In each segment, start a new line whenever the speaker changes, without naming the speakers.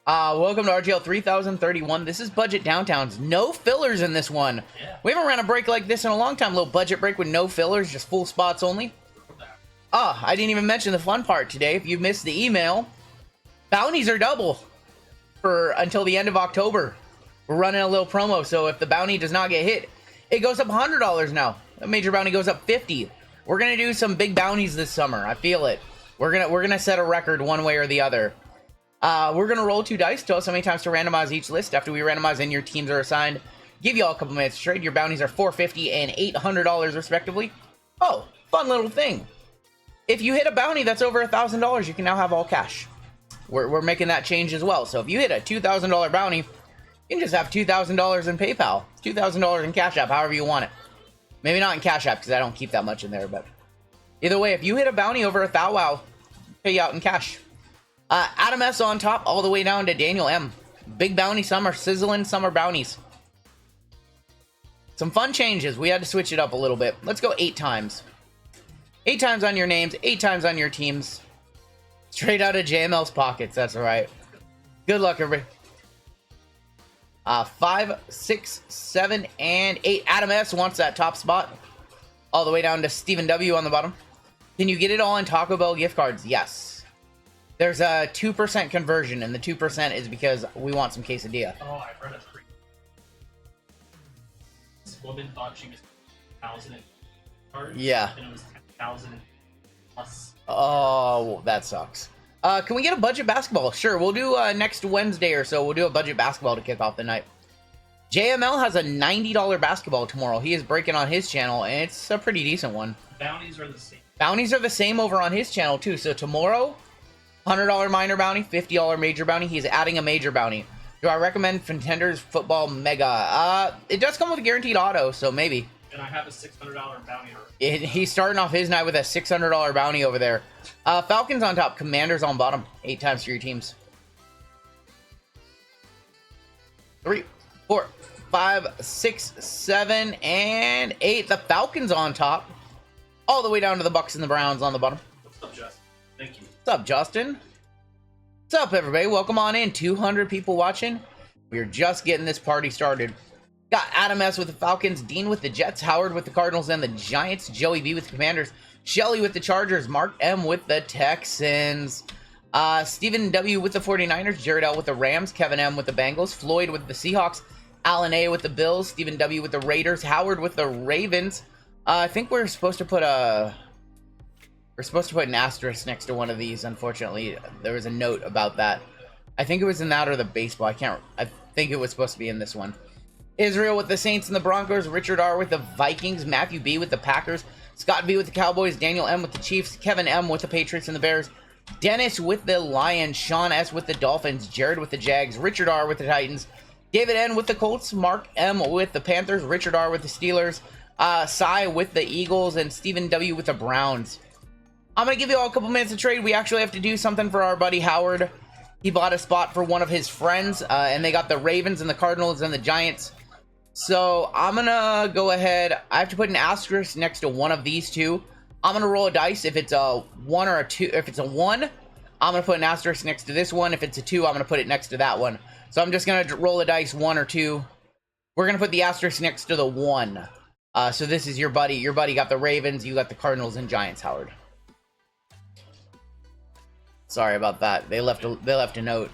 Welcome to RGL 3031. This is Budget Downtowns. No fillers in this one.
Yeah.
We haven't ran a break like this in a long time. Little budget break with no fillers, just full spots only. I didn't even mention the fun part today. If you missed the email, bounties are double for until the end of October. We're running a little promo, so if the bounty does not get hit, it goes up $100 now. A major bounty goes up $50. We're gonna do some big bounties this summer. I feel it. We're gonna set a record one way or the other. We're gonna roll 2 dice. Tell us how many times to randomize each list. After we randomize and your teams are assigned, give you all a couple minutes to trade. Your bounties are $450 and $800 respectively. Oh, fun little thing. If you hit a bounty that's over $1,000, you can now have all cash. We're making that change as well. So if you hit a $2,000 bounty, you can just have $2,000 in PayPal, $2,000 in Cash App, however you want it. Maybe not in Cash App because I don't keep that much in there, but either way, if you hit a bounty over $1,000, pay you out in cash. Adam S on top, all the way down to Daniel M. Big bounty, some are sizzling, some are bounties. Some fun changes. We had to switch it up a little bit. Let's go 8 times. 8 times on your names, 8 times on your teams. Straight out of JML's pockets, that's right. Good luck, everybody. 5, 6, 7, and 8. Adam S wants that top spot. All the way down to Stephen W on the bottom. Can you get it all in Taco Bell gift cards? Yes. There's a 2% conversion, and the 2% is because we want some quesadilla.
Oh, I read a tweet. This woman thought she was 1,000 cards.
Yeah.
And it was 10,000 plus.
Oh, that sucks. Can we get a budget basketball? Sure, we'll do next Wednesday or so. We'll do a budget basketball to kick off the night. JML has a $90 basketball tomorrow. He is breaking on his channel, and it's a pretty decent one.
Bounties are the same.
Bounties are the same over on his channel, too. So tomorrow, $100 minor bounty, $50 major bounty. He's adding a major bounty. Do I recommend Contenders Football Mega? It does come with a guaranteed auto, so maybe.
And I have a $600 bounty.
He's starting off his night with a $600 bounty over there. Falcons on top, Commanders on bottom. 8 times for your teams. 3, 4, 5, 6, 7, and 8. The Falcons on top. All the way down to the Bucks and the Browns on the bottom.
What's up, Justin? Thank you.
What's up, Justin? What's up, everybody? Welcome on in. 200 people watching. We're just getting this party started. Got Adam S with the Falcons, Dean with the Jets, Howard with the Cardinals and the Giants, Joey B with the Commanders, Shelly with the Chargers, Mark M with the Texans, Stephen W with the 49ers, Jared L with the Rams, Kevin M with the Bengals, Floyd with the Seahawks, Alan A with the Bills, Stephen W with the Raiders, Howard with the Ravens. I think we're supposed to put an asterisk next to one of these. Unfortunately, there was a note about that. I think it was in that or the baseball. I think it was supposed to be in this one. Israel with the Saints and the Broncos, Richard R with the Vikings, Matthew B with the Packers, Scott B with the Cowboys, Daniel M with the Chiefs, Kevin M with the Patriots and the Bears, Dennis with the Lions, Sean S with the Dolphins, Jared with the Jags, Richard R with the Titans, David N with the Colts, Mark M with the Panthers, Richard R with the Steelers, Cy with the Eagles, and Stephen W with the Browns. I'm going to give you all a couple minutes to trade. We actually have to do something for our buddy Howard. He bought a spot for one of his friends, and they got the Ravens and the Cardinals and the Giants. So I'm going to go ahead. I have to put an asterisk next to one of these two. I'm going to roll a dice. If it's a 1 or a 2, if it's a 1, I'm going to put an asterisk next to this one. If it's a 2, I'm going to put it next to that one. So I'm just going to roll a dice 1 or 2. We're going to put the asterisk next to the 1. So this is your buddy. Your buddy got the Ravens. You got the Cardinals and Giants, Howard. Sorry about that. They left a note.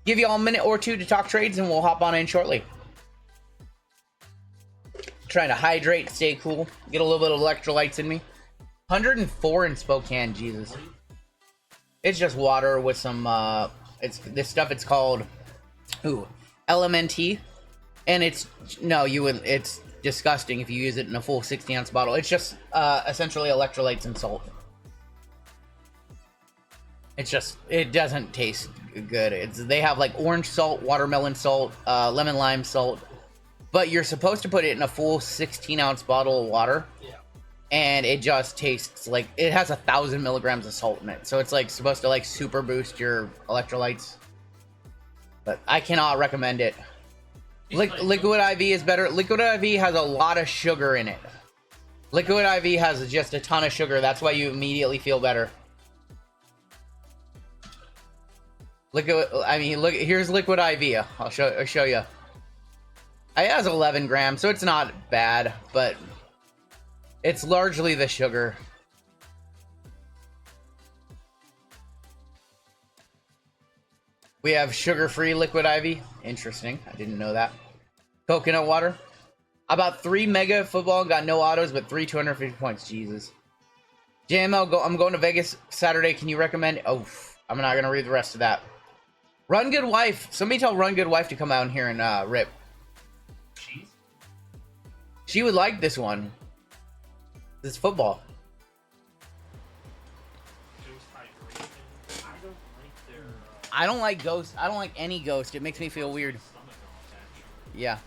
Give you all a minute or 2 to talk trades, and we'll hop on in shortly. Trying to hydrate, stay cool, get a little bit of electrolytes in me. 104 in Spokane, Jesus. It's just water with some, it's called, LMNT. And it's disgusting if you use it in a full 60-ounce bottle. It's just, essentially electrolytes and salt. It doesn't taste good. They have like orange salt, watermelon salt, lemon lime salt, but you're supposed to put it in a full 16-ounce bottle of water.
Yeah.
And it just tastes like it has 1,000 milligrams of salt in it. So it's like supposed to like super boost your electrolytes. But I cannot recommend it. Liquid IV is better. Liquid IV has a lot of sugar in it. Liquid IV has just a ton of sugar. That's why you immediately feel better. Look. Here's liquid IV. I'll show you. It has 11 grams, so it's not bad, but it's largely the sugar. We have sugar-free liquid IV. Interesting. I didn't know that. Coconut water. About 3 mega football. Got no autos, but 250 points. Jesus. JML, I'm going to Vegas Saturday. Can you recommend? Oh, I'm not going to read the rest of that. Run Good Wife. Somebody tell Run Good Wife to come out here and rip. She would like this one. This football. I don't like Ghost. I don't like any Ghost. It makes me feel weird. Yeah.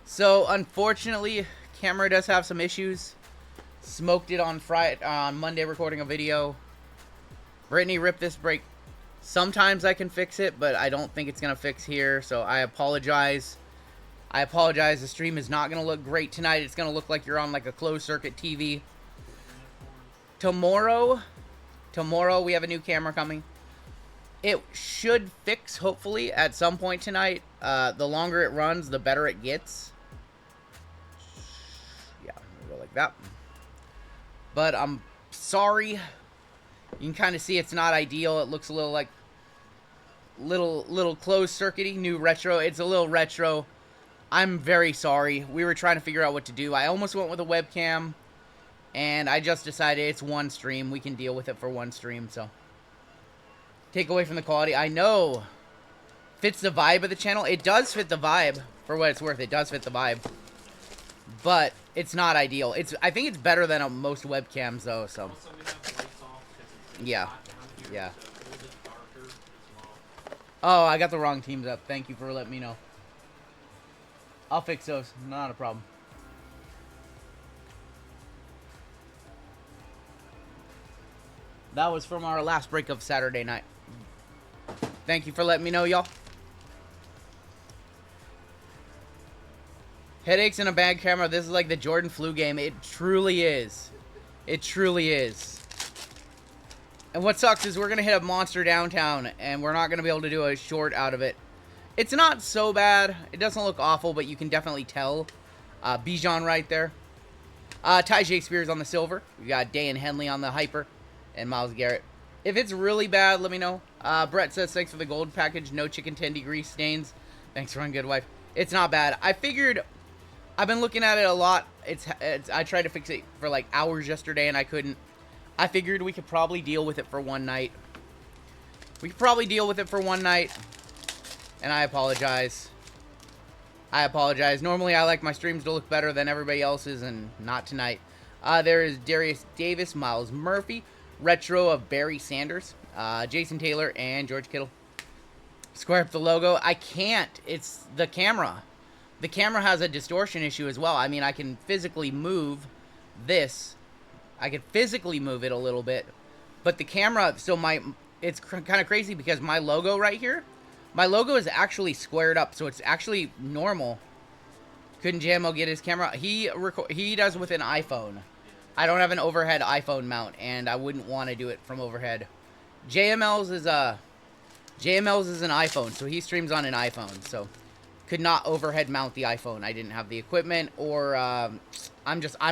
So, unfortunately, camera does have some issues. Smoked it on Monday recording a video. Brittany ripped this break. Sometimes I can fix it, but I don't think it's going to fix here, so I apologize. I apologize. The stream is not going to look great tonight. It's going to look like you're on like a closed circuit TV. Tomorrow we have a new camera coming. It should fix, hopefully, at some point tonight. The longer it runs, the better it gets. Yeah, we'll go like that. But I'm sorry. You can kind of see it's not ideal. It looks a little like little closed circuity, new retro. It's a little retro. I'm very sorry. We were trying to figure out what to do. I almost went with a webcam, and I just decided it's one stream. We can deal with it for one stream, so. Take away from the quality. I know. Fits the vibe of the channel. It does fit the vibe, for what it's worth. It does fit the vibe. But it's not ideal. I think it's better than most webcams, though, so. Yeah. Yeah. Oh, I got the wrong teams up. Thank you for letting me know. I'll fix those. Not a problem. That was from our last break of Saturday night. Thank you for letting me know, y'all. Headaches in a bad camera. This is like the Jordan flu game. It truly is. It truly is. And what sucks is we're going to hit a monster downtown, and we're not going to be able to do a short out of it. It's not so bad. It doesn't look awful, but you can definitely tell. Bijan right there. Ty Shakespeare's on the silver. We got Day and Henley on the hyper. And Miles Garrett. If it's really bad, let me know. Brett says, thanks for the gold package. No chicken 10 degree stains. Thanks, Run Good Wife. It's not bad. I figured, I've been looking at it a lot. I tried to fix it for like hours yesterday, and I couldn't. I figured we could probably deal with it for one night. And I apologize. Normally, I like my streams to look better than everybody else's, and not tonight. There is Darius Davis, Miles Murphy, retro of Barry Sanders, Jason Taylor, and George Kittle. Square up the logo. I can't. It's the camera. The camera has a distortion issue as well. I mean, I can physically move this. I can physically move it a little bit. But the camera, it's kind of crazy because my logo right here, my logo is actually squared up, so it's actually normal. Couldn't JMO get his camera? He does with an iPhone. I don't have an overhead iPhone mount, and I wouldn't want to do it from overhead. JML's is an iPhone, so he streams on an iPhone, so could not overhead mount the iPhone. I didn't have the equipment, or I'm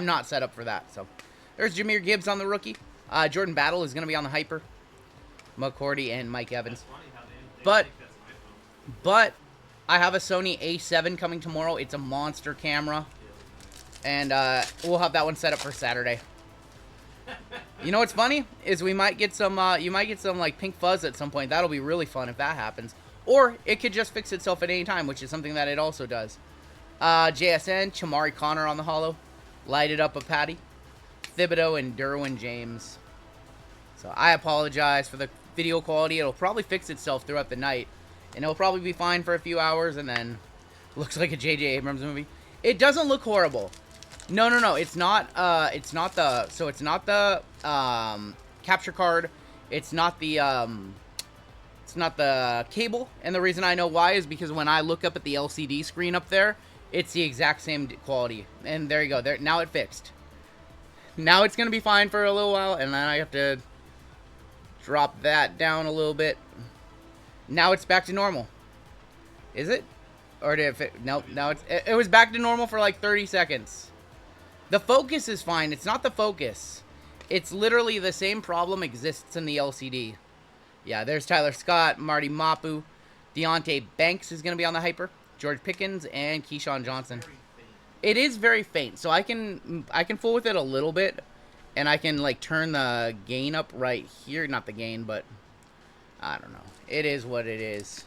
not set up for that. So there's Jahmyr Gibbs on the rookie. Jordan Battle is going to be on the hyper. McCourty and Mike Evans. But I have a Sony A7 coming tomorrow. It's a monster camera. And we'll have that one set up for Saturday. You know what's funny? Is we might get some, you might get some like pink fuzz at some point. That'll be really fun if that happens. Or it could just fix itself at any time, which is something that it also does. JSN, Chamari Connor on the holo. Lighted up a Patty. Thibodeau and Derwin James. So I apologize for the video quality. It'll probably fix itself throughout the night. And it'll probably be fine for a few hours, and then looks like a J.J. Abrams movie. It doesn't look horrible. No. It's not the capture card. It's not the cable. And the reason I know why is because when I look up at the LCD screen up there, it's the exact same quality. And there you go. There, now it fixed. Now it's gonna be fine for a little while, and then I have to drop that down a little bit. Now it's back to normal. Is it? Or did it? Nope. Now it was back to normal for like 30 seconds. The focus is fine. It's not the focus. It's literally the same problem exists in the LCD. Yeah, there's Tyler Scott, Marty Mapu, Deontay Banks is going to be on the hyper, George Pickens, and Keyshawn Johnson. It is very faint, so I can fool with it a little bit, and I can like turn the gain up right here. Not the gain, but I don't know. It is what it is.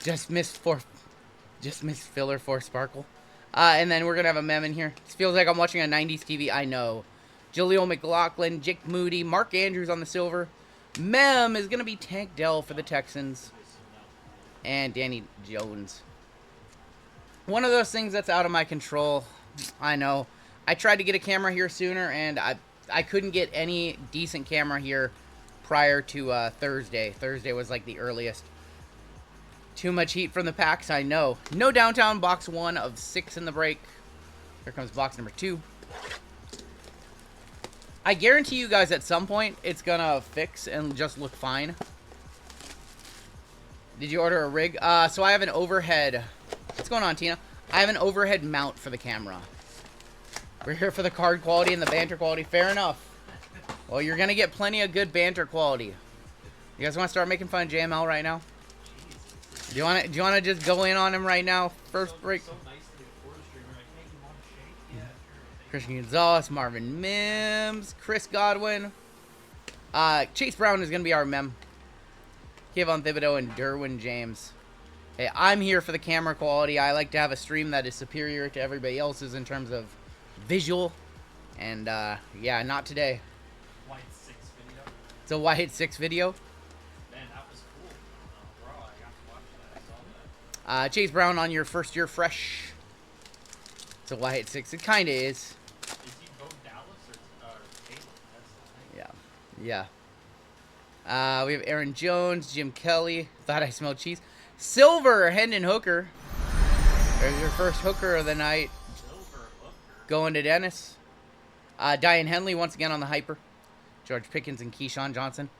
Just missed filler for Sparkle. And then we're going to have a mem in here. This feels like I'm watching a 90s TV. I know. Jaleel McLaughlin, Jake Moody, Mark Andrews on the silver. Mem is going to be Tank Dell for the Texans. And Danny Jones. One of those things that's out of my control. I know. I tried to get a camera here sooner, and I couldn't get any decent camera here prior to Thursday. Thursday was like the earliest. Too much heat from the packs, I know. No downtown, box 1 of 6 in the break. Here comes box number 2. I guarantee you guys at some point it's gonna fix and just look fine. Did you order a rig? So I have an overhead. What's going on, Tina? I have an overhead mount for the camera. We're here for the card quality and the banter quality. Fair enough. Well, you're gonna get plenty of good banter quality. You guys want to start making fun of JML right now? Do you want to just go in on him right now? First break. Christian Gonzalez, Marvin Mims, Chris Godwin. Chase Brown is going to be our mem. Kayvon Thibodeau and Derwin James. Hey, I'm here for the camera quality. I like to have a stream that is superior to everybody else's in terms of visual. And, yeah, not today.
White 6 video.
It's a White 6 video.
Man, that was cool. Bro, I got to watch that. I saw that.
Chase Brown on your first year fresh. It's a White 6. It kind of is.
Is he both Dallas or Caleb? That's the thing.
Yeah. Yeah. We have Aaron Jones, Jim Kelly. Thought I smelled cheese. Silver, Hendon Hooker. There's your first hooker of the night.
Silver Hooker.
Going to Dennis. Diane Henley once again on the hyper. George Pickens and Keyshawn Johnson.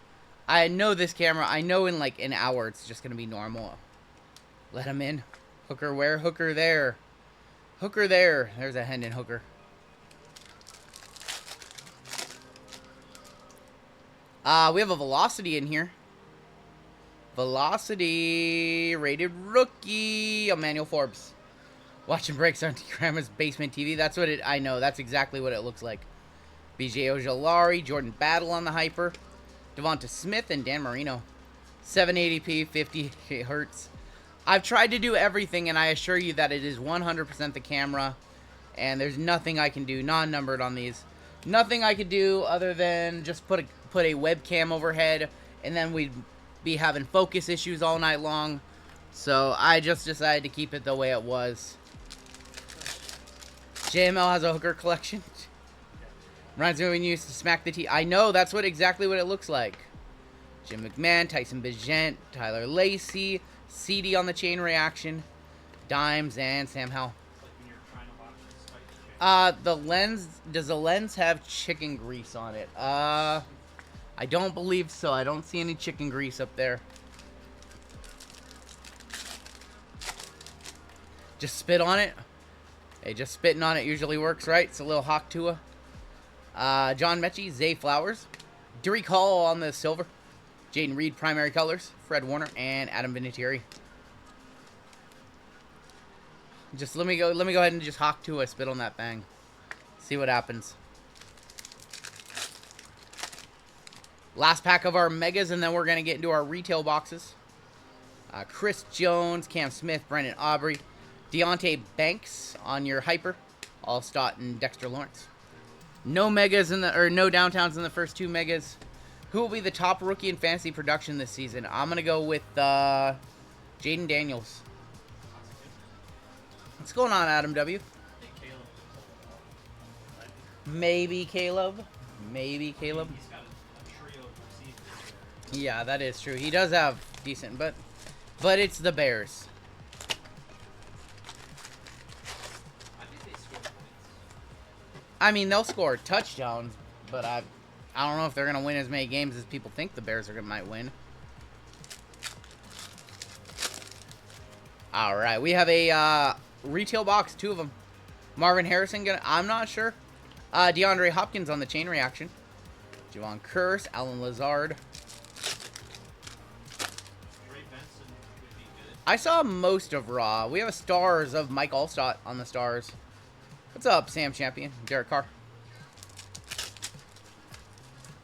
I know this camera. I know in like an hour it's just going to be normal. Let him in. Hooker where? Hooker there. Hooker there. There's a Hendon Hooker. We have a Velocity in here. Velocity rated rookie. Emmanuel Forbes. Watching breaks on Grandma's basement TV. That's what it. I know. That's exactly what it looks like. BJ Ojolari, Jordan Battle on the hyper. Devonta Smith and Dan Marino. 780p, 50 hertz. I've tried to do everything, and I assure you that it is 100% the camera. And there's nothing I can do non-numbered on these. Nothing I could do other than just put a webcam overhead, and then we'd be having focus issues all night long. So I just decided to keep it the way it was. JML has a hooker collection. Reminds me when you used to smack the T. I know, that's exactly what it looks like. Jim McMahon, Tyson Bagent, Tyler Lacey, CD on the chain reaction, Dimes, and Sam Howell.
Like when you're trying to watch this fight.
The lens, does the lens have chicken grease on it? I don't believe so. I don't see any chicken grease up there. Just spit on it. Hey, just spitting on it usually works, right? It's a little Hawk Tua. John Mechie, Zay Flowers. Derek Hall on the silver. Jaden Reed, primary colors. Fred Warner, and Adam Vinatieri. Just let me go ahead and just Hawk Tua, spit on that thing. See what happens. Last pack of our megas, and then we're going to get into our retail boxes. Chris Jones, Cam Smith, Brendan Aubrey, Deontay Banks on your hyper. Allstott and Dexter Lawrence. No megas no downtowns in the first 2 megas. Who will be the top rookie in fantasy production this season? I'm going to go with Jaden Daniels. What's going on, Adam W?
I think Caleb is
Maybe Caleb. Maybe Caleb.
He's got a trio of receivers.
Yeah, that is true. He does have decent, but it's the Bears.
I think they score points.
I mean, they'll score touchdowns, but I don't know if they're going to win as many games as people think the Bears might win. All right, we have a retail box, 2 of them. Marvin Harrison, I'm not sure. DeAndre Hopkins on the chain reaction. Javon Curse, Alan Lazard. I saw most of Raw. We have a stars of Mike Allstott on the stars. What's up, Sam Champion? Derek Carr.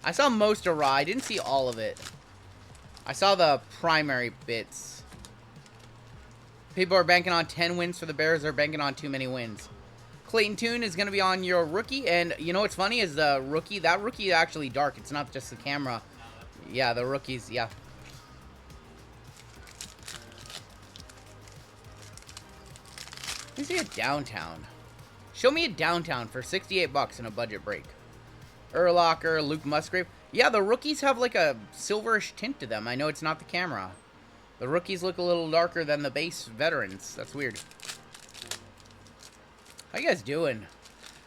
I saw most of Raw. I didn't see all of it. I saw the primary bits. People are banking on 10 wins for the Bears. They're banking on too many wins. Clayton Tune is going to be on your rookie. And you know what's funny is the rookie. That rookie is actually dark. It's not just the camera. Yeah, the rookies. Yeah. Let me see a downtown. Show me a downtown for 68 bucks in a budget break. Urlacher, Luke Musgrave. Yeah, the rookies have like a silverish tint to them. I know it's not the camera. The rookies look a little darker than the base veterans. That's weird. How you guys doing?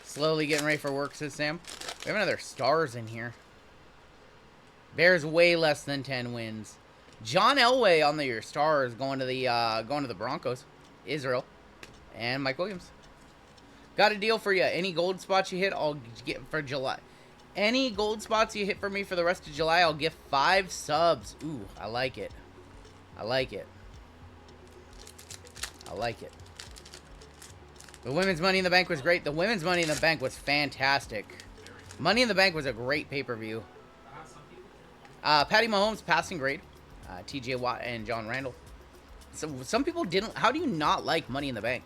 Slowly getting ready for work, says Sam. We have another stars in here. Bears way less than 10 wins. John Elway on your stars going to the Broncos. Israel. And Mike Williams. Got a deal for you. Any gold spots you hit, I'll get for July. Any gold spots you hit for me for the rest of July, I'll give 5 subs. Ooh, I like it. I like it. I like it. The women's Money in the Bank was great. The women's Money in the Bank was fantastic. Money in the Bank was a great pay-per-view. Patty Mahomes, passing grade. TJ Watt and John Randall. So some people didn't. How do you not like Money in the Bank?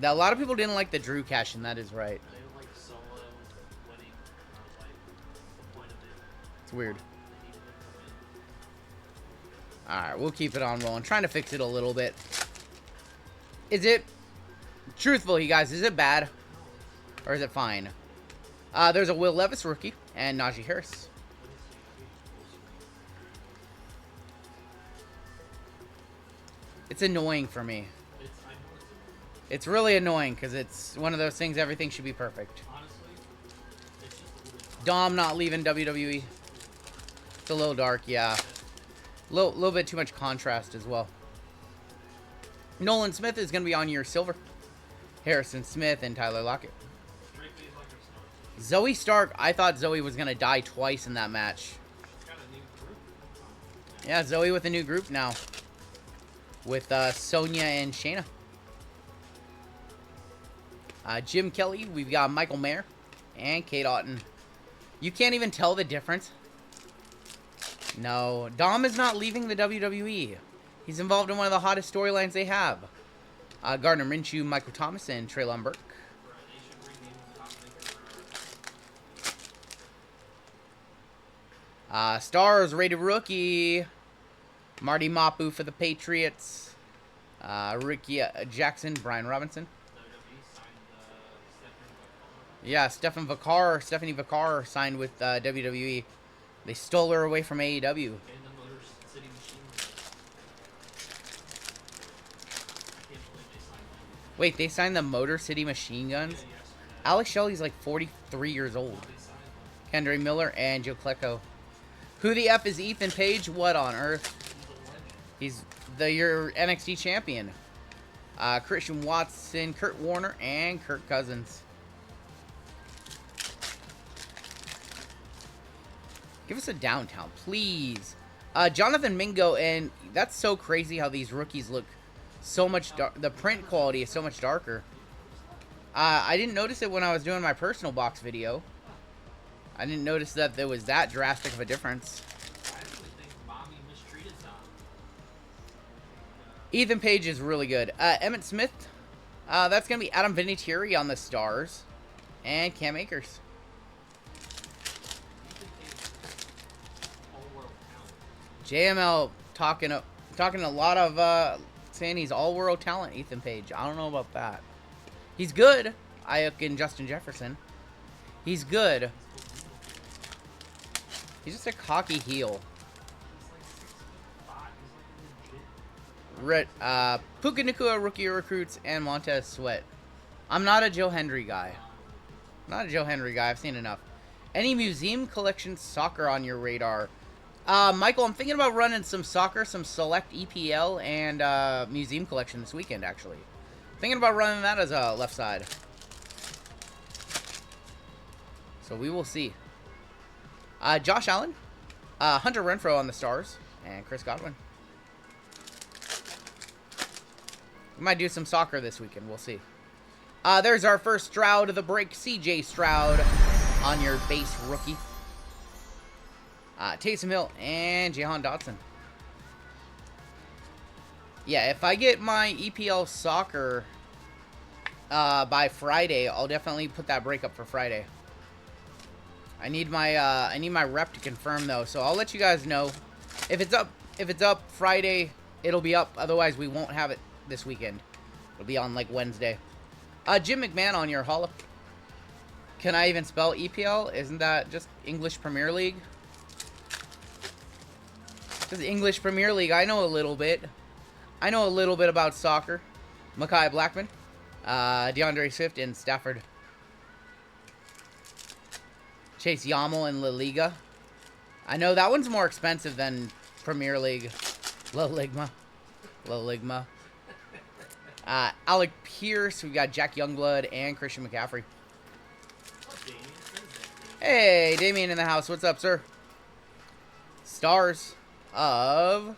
A lot of people didn't like the Drew cash, and that is right. It's weird. Alright, we'll keep it on rolling. Trying to fix it a little bit. Is it... Truthfully, guys, is it bad? Or is it fine? There's a Will Levis rookie and Najee Harris. It's annoying for me. It's really annoying because it's one of those things, everything should be perfect. Dom not leaving WWE. It's a little dark, yeah. Little bit too much contrast as well. Nolan Smith is going to be on your silver. Harrison Smith and Tyler Lockett. Zoe Stark, I thought Zoe was going to die twice in that match. Yeah, Zoe with a new group now. With Sonya and Shayna. Jim Kelly, we've got Michael Mayer and Kate Otten. You can't even tell the difference. No, Dom is not leaving the WWE. He's involved in one of the hottest storylines they have. Gardner Minshew, Michael Thomas, and Treylon Burke. Stars rated rookie. Marty Mapu for the Patriots. Ricky Jackson, Brian Robinson. Yeah, Stephanie Vacar signed with WWE. They stole her away from AEW. Wait, they signed the Motor City Machine Guns? Alex Shelley's like 43 years old. Kendra Miller and Joe Klecko. Who the F is Ethan Page? What on earth? He's your NXT champion. Christian Watson, Kurt Warner, and Kirk Cousins. Give us a downtown, please. Jonathan Mingo, and that's so crazy how these rookies look so much dark. The print quality is so much darker. I didn't notice it when I was doing my personal box video. I didn't notice that there was that drastic of a difference.
I actually think Mommy mistreated Tom.
Ethan Page is really good. Emmett Smith, that's going to be Adam Vinatieri on the stars. And Cam Akers. JML talking a lot of saying he's all-world talent, Ethan Page. I don't know about that. He's good. Ayuk and Justin Jefferson. He's good. He's just a cocky heel. Puka Nacua rookie recruits and Montez Sweat. I'm not a Joe Hendry guy. Not a Joe Hendry guy. I've seen enough. Any museum collection soccer on your radar? Michael, I'm thinking about running some soccer, some select EPL, and museum collection this weekend, actually. Thinking about running that as a left side. So we will see. Josh Allen, Hunter Renfrow on the Stars, and Chris Godwin. We might do some soccer this weekend. We'll see. There's our first Stroud of the break. CJ Stroud on your base rookie. Taysom Hill and Jahan Dotson. Yeah, if I get my EPL soccer by Friday, I'll definitely put that break up for Friday. I need my rep to confirm though, so I'll let you guys know. If it's up Friday, it'll be up. Otherwise, we won't have it this weekend. It'll be on like Wednesday. Jim McMahon on your Hall of... Can I even spell EPL? Isn't that just English Premier League? Just English Premier League. I know a little bit. I know a little bit about soccer. Mekhi Blackman, DeAndre Swift, and Stafford. Chase Yamal in La Liga. I know that one's more expensive than Premier League. La Ligma. Alec Pierce. We've got Jack Youngblood and Christian McCaffrey. Hey, Damien in the house. What's up, sir? Stars of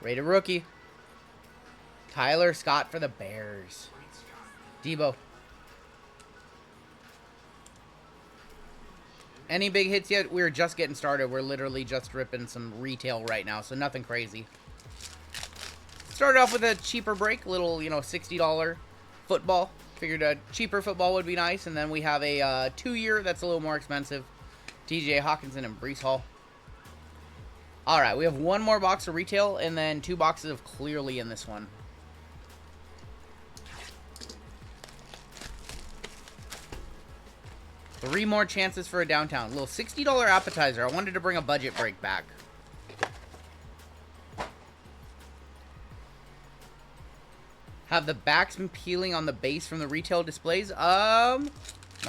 rated rookie. Tyler Scott for the Bears. Debo. Any big hits yet? We're just getting started. We're literally just ripping some retail right now, so nothing crazy. Started off with a cheaper break, little, $60 football. Figured a cheaper football would be nice, and then we have a 2-year that's a little more expensive. TJ Hawkinson and Breece Hall. All right, we have one more box of retail, and then 2 boxes of clearly in this one. Three more chances for a downtown. Little $60 appetizer. I wanted to bring a budget break back. Have the backs been peeling on the base from the retail displays? Not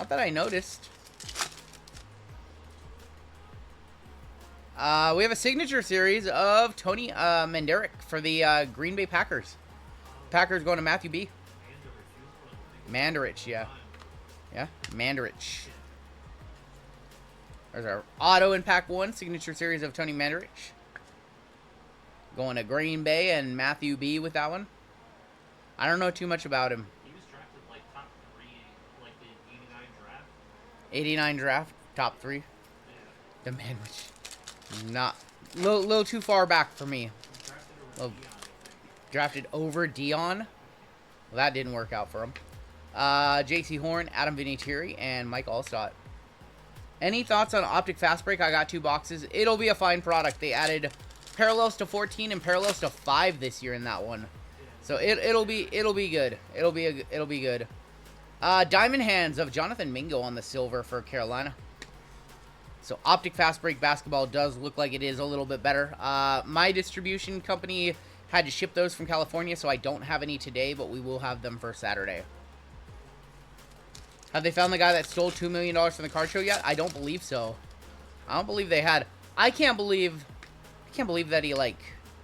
that I noticed. We have a signature series of Tony Mandarich for the Green Bay Packers. Packers going to Matthew B. Mandarich, yeah. Yeah, Mandarich. There's our auto in pack 1, signature series of Tony Mandarich. Going to Green Bay and Matthew B with that one. I don't know too much about him.
He was drafted like top 3, like the 89 draft.
89 draft, top 3.
Yeah.
The Mandarich. Not, little too far back for me. Drafted over Dion. Well, that didn't work out for him. J.C. Horn, Adam Vinatieri, and Mike Allstott. Any thoughts on Optic Fast Break? I got 2 boxes. It'll be a fine product. They added parallels to 14 and parallels to 5 this year in that one, so it'll be good. It'll be good. Diamond Hands of Jonathan Mingo on the silver for Carolina. So Optic Fast Break basketball does look like it is a little bit better. My distribution company had to ship those from California, so I don't have any today, but we will have them for Saturday. Have they found the guy that stole $2 million from the card show yet? I don't believe so. I don't believe they had. I can't believe that he,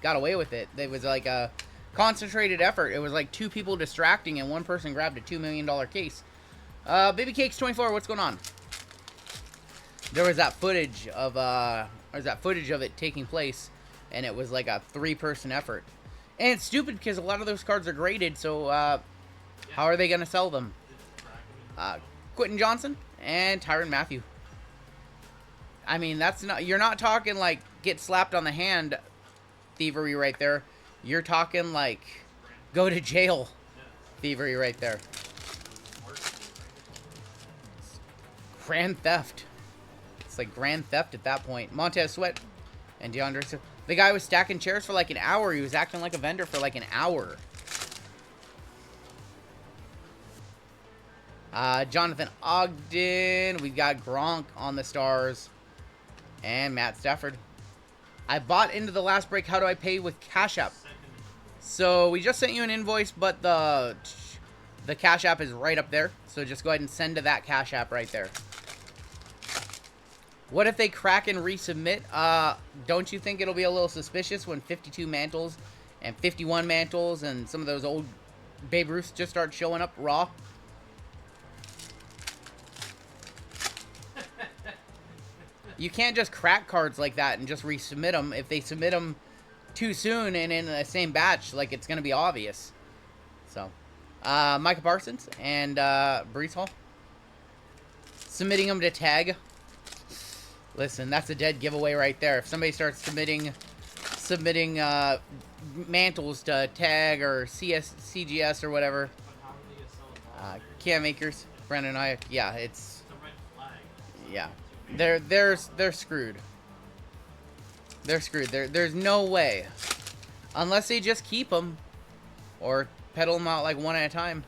got away with it. It was like a concentrated effort. It was like 2 people distracting and 1 person grabbed a $2 million case. Baby Cakes 24, what's going on? There was that footage of it taking place, and it was like a 3-person effort. And it's stupid because a lot of those cards are graded, so how are they going to sell them? Quentin Johnson and Tyrann Mathieu. I mean, you're not talking like get slapped on the hand thievery right there. You're talking like go to jail thievery right there. Grand theft. It's like grand theft at that point. Montez Sweat and DeAndre. The guy was stacking chairs for like an hour. He was acting like a vendor for like an hour. Jonathan Ogden. We've got Gronk on the Stars. And Matt Stafford. I bought into the last break. How do I pay with Cash App? So we just sent you an invoice, but the Cash App is right up there. So just go ahead and send to that Cash App right there. What if they crack and resubmit? Don't you think it'll be a little suspicious when 52 mantles and 51 mantles and some of those old Babe Ruths just start showing up raw? You can't just crack cards like that and just resubmit them. If they submit them too soon and in the same batch, like, it's going to be obvious. So, Micah Parsons and Brees Hall. Submitting them to tag. Listen, that's a dead giveaway right there. If somebody starts submitting mantles to tag or CGS or whatever. Cam Akers, Brandon Ayuk. Yeah, it's
a red flag.
Yeah. They're screwed. They're screwed. There's no way. Unless they just keep them. Or pedal them out like one at a time.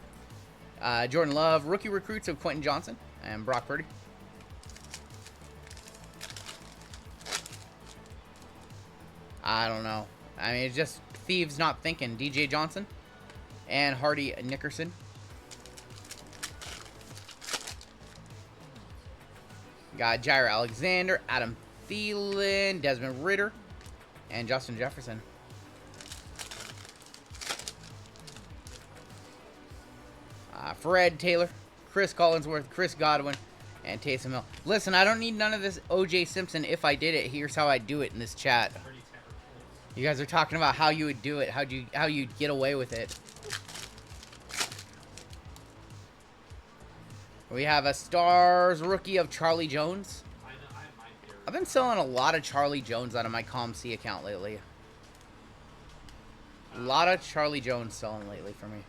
Jordan Love. Rookie recruits of Quentin Johnson and Brock Purdy. I don't know. I mean, it's just thieves not thinking. DJ Johnson and Hardy Nickerson. Got Jair Alexander, Adam Thielen, Desmond Ridder, and Justin Jefferson. Fred Taylor, Chris Collinsworth, Chris Godwin, and Taysom Hill. Listen, I don't need none of this O.J. Simpson. If I did it, here's how I do it in this chat. You guys are talking about how you would do it, how you'd get away with it. We have a Stars rookie of Charlie Jones. I've been selling a lot of Charlie Jones out of my ComC account lately. A lot of Charlie Jones selling lately for me.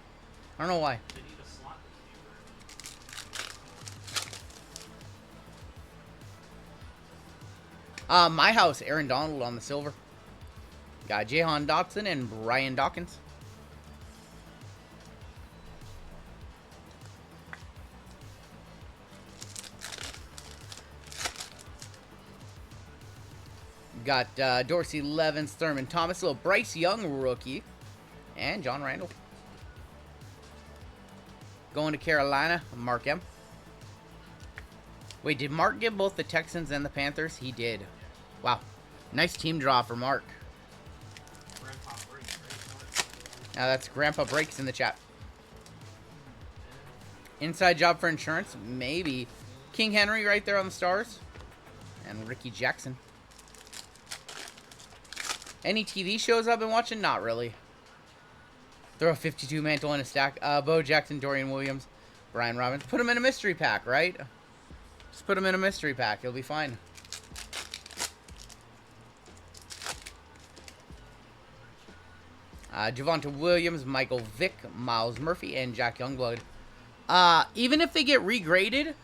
I don't know why. My house, Aaron Donald on the silver. Got Jahan Dotson and Brian Dawkins. Got Dorsey Levens, Thurman Thomas, little Bryce Young rookie, and John Randall. Going to Carolina, Mark M. Wait, did Mark get both the Texans and the Panthers? He did. Wow. Nice team draw for Mark. Now that's Grandpa Breaks in the chat. Inside job for insurance? Maybe. King Henry right there on the Stars. And Ricky Jackson. Any TV shows I've been watching? Not really. Throw a 52 mantle in a stack. Bo Jackson, Dorian Williams, Brian Robbins. Put them in a mystery pack, right? Just put them in a mystery pack. You'll be fine. Javonte Williams, Michael Vick, Miles Murphy, and Jack Youngblood. Even if they get regraded,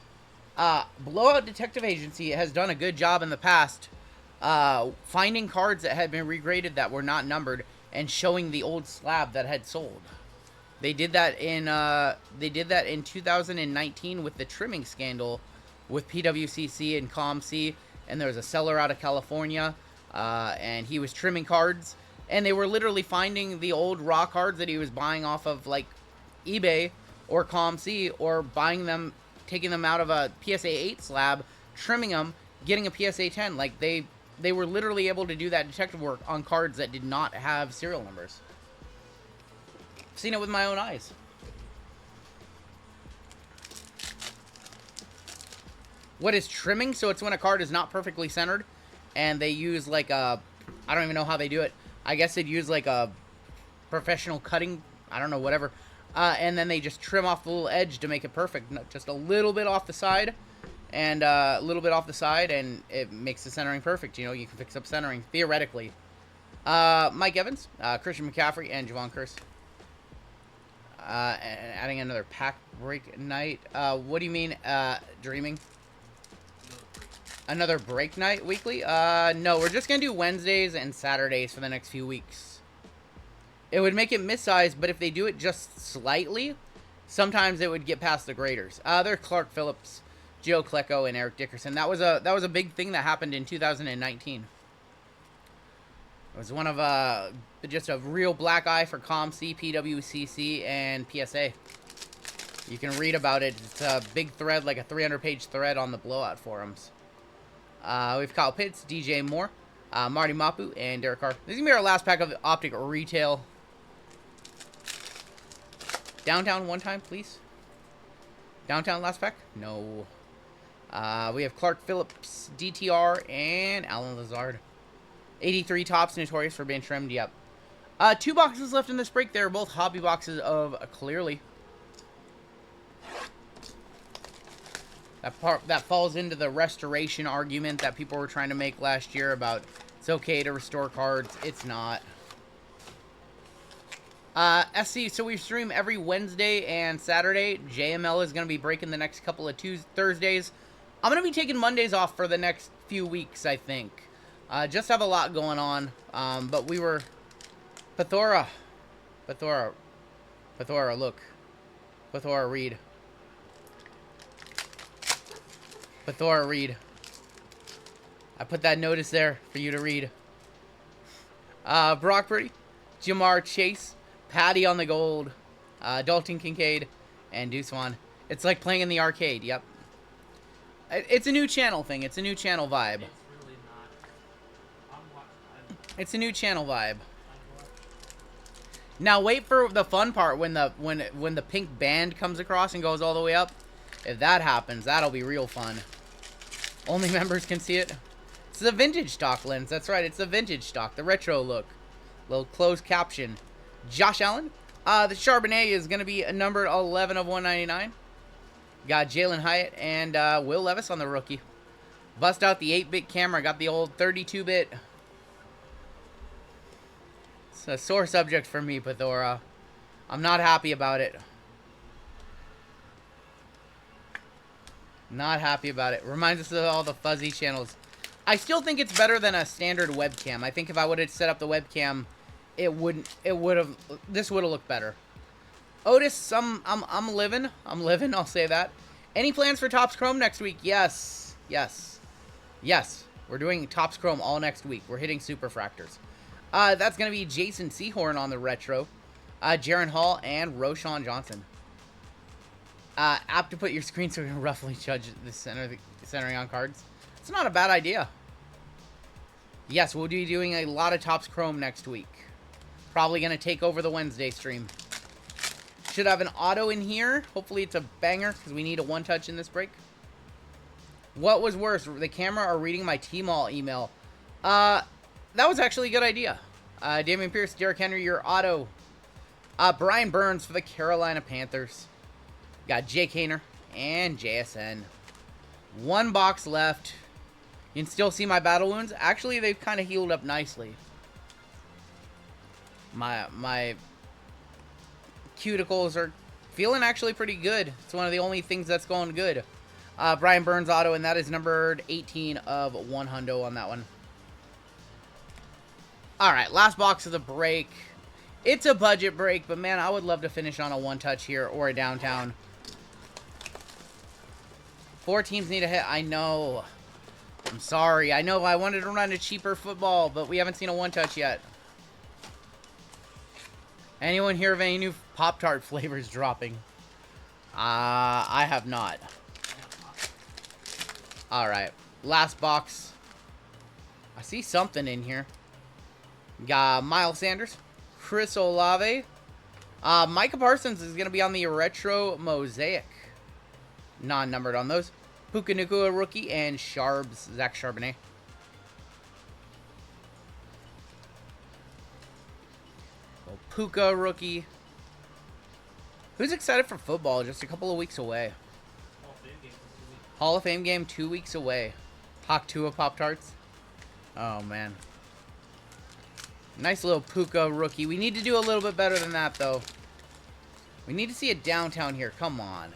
Blowout Detective Agency has done a good job in the past finding cards that had been regraded that were not numbered and showing the old slab that had sold. They did that in 2019 with the trimming scandal with PWCC and ComC, and there was a seller out of California, and he was trimming cards, and they were literally finding the old raw cards that he was buying off of like eBay or ComC, or buying them, taking them out of a PSA 8 slab, trimming them, getting a PSA 10. Like they were literally able to do that detective work on cards that did not have serial numbers. I've seen it with my own eyes. What is trimming? So it's when a card is not perfectly centered, and they use like a, I don't even know how they do it. I guess they'd use like a professional cutting, I don't know, whatever. And then they just trim off the little edge to make it perfect. Just a little bit off the side, and a little bit off the side, and it makes the centering perfect. You know, you can fix up centering, theoretically. Mike Evans, Christian McCaffrey, and Javon Curse. And adding another pack break night. What do you mean, dreaming? Another break night weekly? No, we're just going to do Wednesdays and Saturdays for the next few weeks. It would make it mid-size, but if they do it just slightly, sometimes it would get past the graders. There's Clark Phillips, Joe Klecko, and Eric Dickerson. That was a big thing that happened in 2019. It was one of just a real black eye for ComC, PWCC, and PSA. You can read about it. It's a big thread, like a 300-page thread on the Blowout forums. We have Kyle Pitts, DJ Moore, Marty Mapu, and Derek Carr. This is going to be our last pack of the Optic Retail. Downtown one time, please. Downtown last pack? No. We have Clark Phillips, DTR, and Alan Lazard. 83 tops, notorious for being trimmed. Yep. 2 boxes left in this break. They're both hobby boxes of Clearly. That falls into the restoration argument that people were trying to make last year about it's okay to restore cards. It's not. SC, so we stream every Wednesday and Saturday. JML is going to be breaking the next couple of Thursdays. I'm going to be taking Mondays off for the next few weeks, I think. Just have a lot going on. But we were... Pathora, look. Pathora, read. Pathora, read. I put that notice there for you to read. Brock Purdy, Jamar Chase, Patty on the gold, Dalton Kincaid, and Deuce Vaughn. It's like playing in the arcade, yep. It's a new channel thing. It's a new channel vibe.
It's really not.
It's a new channel vibe. Now wait for the fun part when the pink band comes across and goes all the way up. If that happens, that'll be real fun. Only members can see it. It's the vintage stock lens. That's right. It's the vintage stock. The retro look. Little closed caption. Josh Allen. The Charbonnet is going to be a number 11 of 199. Got Jalen Hyatt and Will Levis on the rookie. Bust out the 8-bit camera. Got the old 32-bit. It's a sore subject for me, Pathora. I'm not happy about it. Not happy about it. Reminds us of all the fuzzy channels. I still think it's better than a standard webcam. I think if I would have set up the webcam, this would have looked better. Otis, I'm living. I'll say that. Any plans for Topps Chrome next week? Yes. We're doing Topps Chrome all next week. We're hitting Super Fractors. That's going to be Jason Sehorn on the retro. Jaron Hall and Roshan Johnson. App to put your screen so we can roughly judge the centering on cards. It's not a bad idea. Yes, we'll be doing a lot of Topps Chrome next week. Probably going to take over the Wednesday stream. Should have an auto in here. Hopefully it's a banger because we need a one-touch in this break. What was worse, the camera or reading my T-Mall email? That was actually a good idea. Damian Pierce, Derrick Henry, your auto. Brian Burns for the Carolina Panthers. Got Jake Hainer and JSN. 1 box left. You can still see my battle wounds. Actually, they've kind of healed up nicely. My cuticles are feeling actually pretty good. It's one of the only things that's going good. Brian Burns auto, and that is numbered 18 of 100 on that one. Alright, last box of the break. It's a budget break, but man, I would love to finish on a one-touch here or a downtown. 4 teams need a hit. I know. I'm sorry. I know I wanted to run a cheaper football, but we haven't seen a one-touch yet. Anyone hear of any new Pop-Tart flavors dropping? I have not. Alright. Last box. I see something in here. Got Miles Sanders. Chris Olave. Micah Parsons is going to be on the Retro Mosaic. Non-numbered on those. Puka Nacua rookie and Zach Charbonnet. Puka rookie. Who's excited for football? Just a couple of weeks away. Hall of Fame game 2 weeks away. Hawk 2 of Pop-Tarts. Oh, man. Nice little Puka rookie. We need to do a little bit better than that, though. We need to see a downtown here. Come on.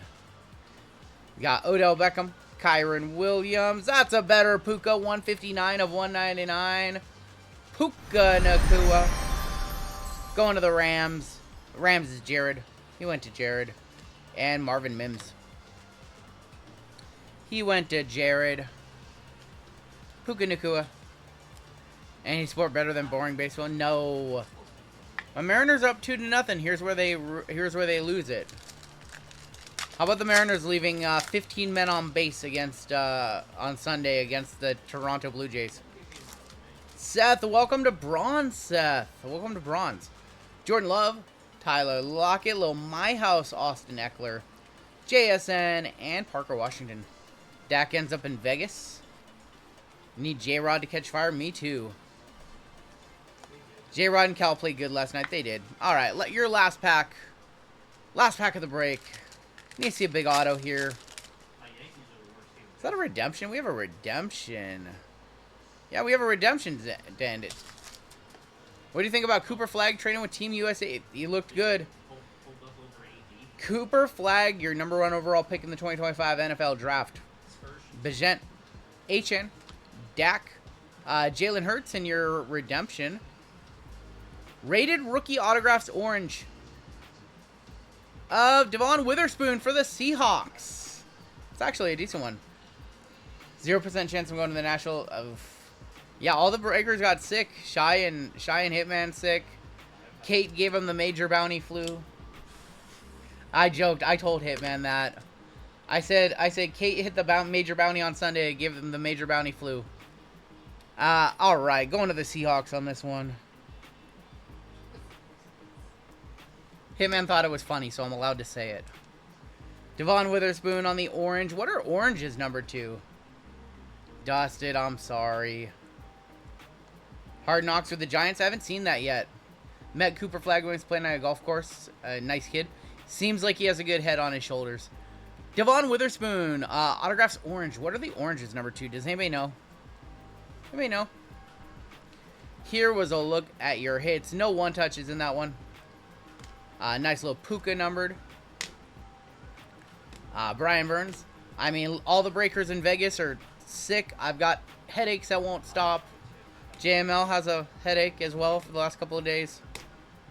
We got Odell Beckham. Kyron Williams. That's a better Puka. 159 of 199. Puka Nacua. Going to the Rams. Rams is Jared. He went to Jared. And Marvin Mims. He went to Jared. Puka Nacua. Any sport better than boring baseball? No. My Mariners up 2-0. Here's where they lose it. How about the Mariners leaving 15 men on base against on Sunday against the Toronto Blue Jays? Seth, welcome to Bronze, Seth. Welcome to Bronze. Jordan Love, Tyler Lockett, Lil My House, Austin Eckler, JSN, and Parker Washington. Dak ends up in Vegas. Need J-Rod to catch fire? Me too. J-Rod and Cal played good last night. They did. All right, let your last pack. Last pack of the break. Need to see a big auto here. Is that a redemption? We have a redemption. Yeah, we have a redemption to end it. What do you think about Cooper Flagg training with Team USA? He looked good. Cooper Flagg, your #1 overall pick in the 2025 NFL Draft. Bajent, HN, Dak, Jalen Hurts, and your redemption. Rated rookie autographs orange of Devon Witherspoon for the Seahawks. It's actually a decent one. 0% chance I'm going to the National. Yeah, all the breakers got sick. Shy and Hitman sick. Kate gave him the major bounty flu. I joked. I told Hitman that. I said Kate hit the major bounty on Sunday. Give him the major bounty flu. All right, going to the Seahawks on this one. Hitman thought it was funny, so I'm allowed to say it. Devon Witherspoon on the orange. What are oranges #2? Dusted, I'm sorry. Hard Knocks with the Giants. I haven't seen that yet. Met Cooper Flagg when he was playing at a golf course. Nice kid. Seems like he has a good head on his shoulders. Devon Witherspoon. Autographs orange. What are the oranges #2? Does anybody know? Anybody know? Here was a look at your hits. No one touches in that one. Nice little Puka numbered. Brian Burns. I mean, all the breakers in Vegas are sick. I've got headaches that won't stop. JML has a headache as well for the last couple of days.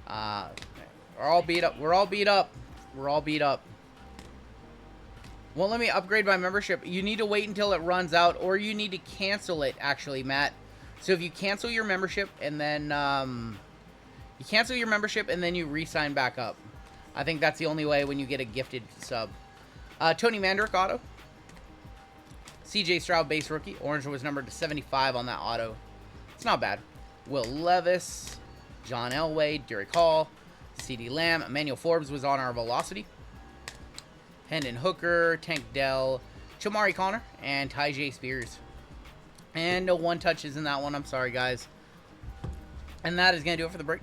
We're all beat up. We're all beat up. We're all beat up. Won't let me upgrade my membership. You need to wait until it runs out, or you need to cancel it, actually, Matt. So if you cancel your membership and then you re-sign back up. I think that's the only way when you get a gifted sub. Tony Mandrick auto. CJ Stroud base rookie. Orange was numbered to 75 on that auto. It's not bad. Will Levis, John Elway, Derek Hall, CeeDee Lamb, Emmanuel Forbes was on our velocity. Hendon Hooker, Tank Dell, Chamari Connor, and Tyjae Spears. And no one touches in that one. I'm sorry, guys. And that is going to do it for the break.